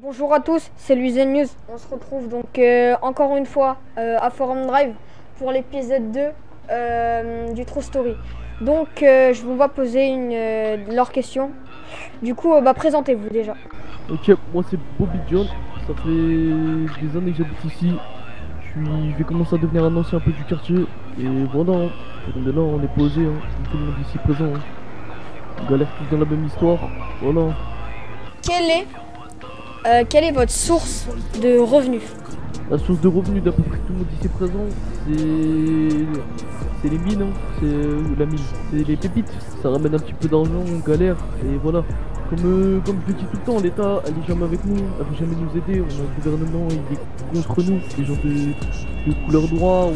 Bonjour à tous, c'est Luizen News. On se retrouve donc encore une fois à Forum Drive pour l'épisode 2 du True Story. Donc je vous vais poser leurs questions. Du coup, présentez-vous déjà. Ok, moi c'est Bobby John, ça fait des années que j'habite ici. Je vais commencer à devenir un ancien un peu du quartier. Et voilà, on est là, on est posé, hein, comme tout le monde ici présent. Hein. On galère tous dans la même histoire, voilà. Quelle est votre source de revenus? La source de revenus d'à peu près tout le monde ici présent, c'est les mines, hein. C'est la mine, c'est les pépites. Ça ramène un petit peu d'argent, on galère, et voilà. Comme je le dis tout le temps, l'État, elle est jamais avec nous, elle veut jamais nous aider. On a un gouvernement, il est contre nous, les gens de couleur noire ou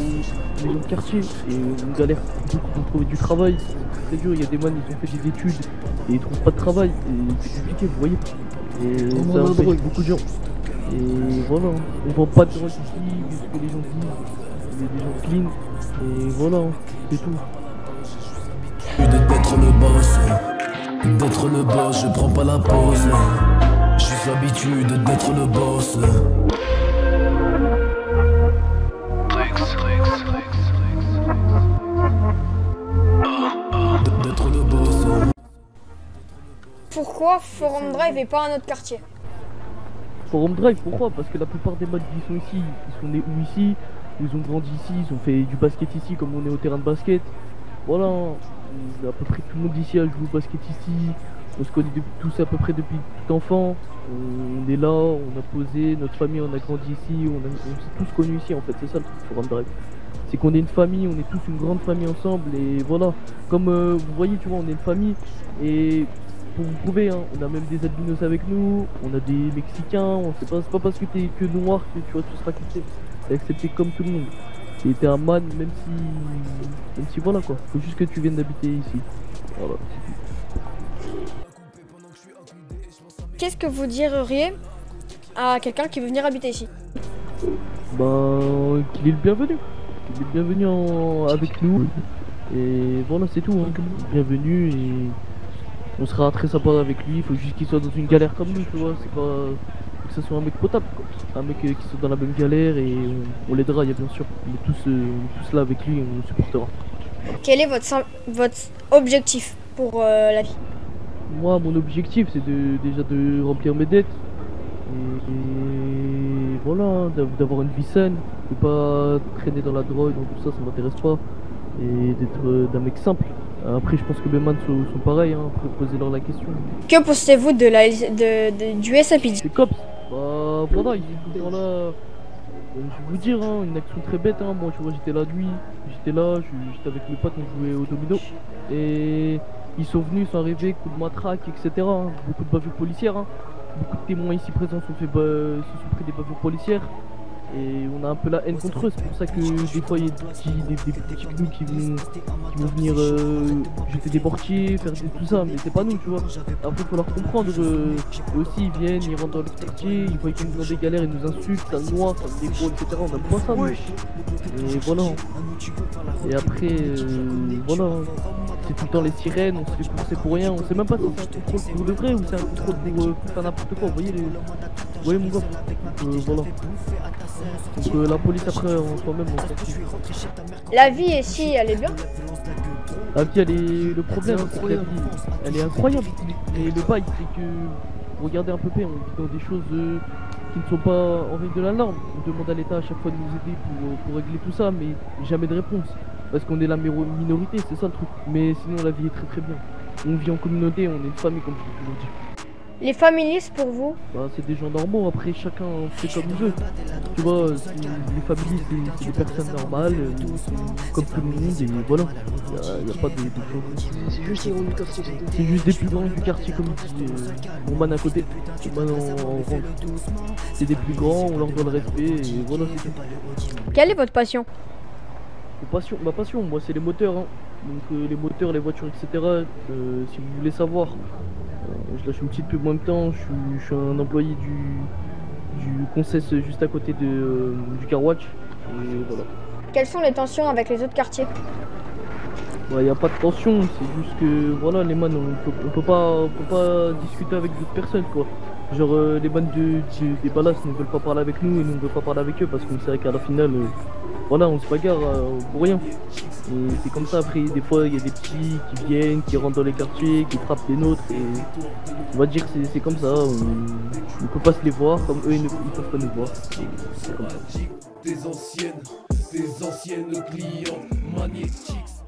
les gens de quartier. Et on galère beaucoup pour trouver du travail, c'est très dur. Il y a des man, ils ont fait des études et ils trouvent pas de travail. Et c'est compliqué, vous voyez. Et ça empêche beaucoup de gens. Et voilà, on vend pas de drogue ici, vu ce que les gens disent. Il y a des gens clean. Et voilà, c'est tout. D'être le boss, je prends pas la pause. J'ai l'habitude d'être le boss. D'être le boss. Pourquoi Forum Drive et pas un autre quartier? Forum Drive, pourquoi? Parce que la plupart des mecs qui sont ici, ils sont nés où ici, ils ont grandi ici, ils ont fait du basket ici comme on est au terrain de basket. Voilà, à peu près tout le monde ici a joué au basket ici. On se connaît tous à peu près depuis tout enfant. On est là, on a posé, notre famille on a grandi ici, on s'est tous connus ici en fait, c'est ça le truc Forum Drive. C'est qu'on est une famille, on est tous une grande famille ensemble et voilà. Comme vous voyez, tu vois, on est une famille et pour vous prouver, hein, on a même des albinos avec nous, on a des Mexicains, c'est pas parce que t'es que noir que tu vois, tu seras accepté. T'es accepté comme tout le monde. Et t'es un man même si voilà quoi, faut juste que tu viennes d'habiter ici. Voilà, c'est tout. Qu'est-ce que vous diriez à quelqu'un qui veut venir habiter ici? Qu'il est le bienvenu. Qu'il est le bienvenu avec nous. Et voilà, c'est tout. Hein. Bienvenue et on sera très sympa avec lui. Il faut juste qu'il soit dans une galère comme nous, tu vois. C'est pas. Faut que ce soit un mec potable, quoi. Un mec qui soit dans la même galère et on l'aidera, bien sûr. On est tous là avec lui et on le supportera. Quel est votre objectif pour la vie? Moi, mon objectif, c'est déjà de remplir mes dettes. Et voilà, d'avoir une vie saine, de pas traîner dans la drogue, dans tout ça, ça m'intéresse pas. Et d'être d'un mec simple. Après, je pense que mes man sont pareils, hein, faut poser leur la question. Que pensez-vous du SAPD? C'est cops, voilà, ils sont tout le temps là. Je vais vous dire, hein, une action très bête, hein. Moi, tu vois, j'étais là de nuit, j'étais avec mes potes, on jouait au domino. Et ils sont venus, ils sont arrivés, coups de matraque, etc. Hein. Beaucoup de bavures policières. Hein. Beaucoup de témoins ici présents se sont pris des bavures policières. Et on a un peu la haine contre eux. C'est pour ça que des fois il y a des petits clous qui vont venir jeter des mortiers, faire tout ça. Mais c'est pas nous, tu vois. Après, il faut leur comprendre. Eux aussi, ils viennent, ils rentrent dans le quartier, ils voient qu'ils nous ont des galères, ils nous insultent, ça le noir, ça le défaut, etc. On aime pas ça, nous. Et voilà. Et après, voilà. C'est tout le temps les sirènes, on se fait courser pour rien, on sait même pas si c'est un contrôle pour de vrai ou c'est un contrôle pour faire n'importe quoi, vous voyez mon gars, voilà. Donc la police après en soi-même on s'en fiche. La vie ici, elle est bien? La vie le problème c'est que la vie elle est incroyable. Et le bail c'est que, regardez un peu on vit dans des choses qui ne sont pas en règle de la norme. On demande à l'État à chaque fois de nous aider pour régler tout ça mais jamais de réponse. Parce qu'on est la minorité, c'est ça le truc. Mais sinon la vie est très très bien. On vit en communauté, on est une famille comme je l'ai toujours dit. Les familistes pour vous? C'est des gens normaux, après chacun fait comme il veut. Tu vois, les families c'est des personnes normales, comme tout le monde et voilà. Y a pas de choses. C'est juste les grands du quartier. C'est juste des plus grands du quartier comme il dit mon man à côté. Mon man en rang. C'est des plus grands, on leur donne le respect et voilà c'est tout. Quelle est votre passion? Ma passion, moi c'est les moteurs, hein. Donc les moteurs, les voitures, etc. Si vous voulez savoir, je lâche une petite pub en même temps, je suis un employé du Concess juste à côté du Car Watch. Et voilà. Quelles sont les tensions avec les autres quartiers? Il n'y a pas de tension, c'est juste que voilà les man, on peut pas discuter avec d'autres personnes quoi. Genre les bandes des Ballas ne veulent pas parler avec nous et nous ne veulent pas parler avec eux parce qu'on sait qu'à la finale, voilà, on se bagarre pour rien. Et c'est comme ça après, des fois il y a des petits qui viennent, qui rentrent dans les quartiers, qui frappent les nôtres et on va dire que c'est comme ça, on ne peut pas se les voir comme eux ils ne peuvent pas nous voir. C'est comme ça. Tes anciennes clients magnétiques.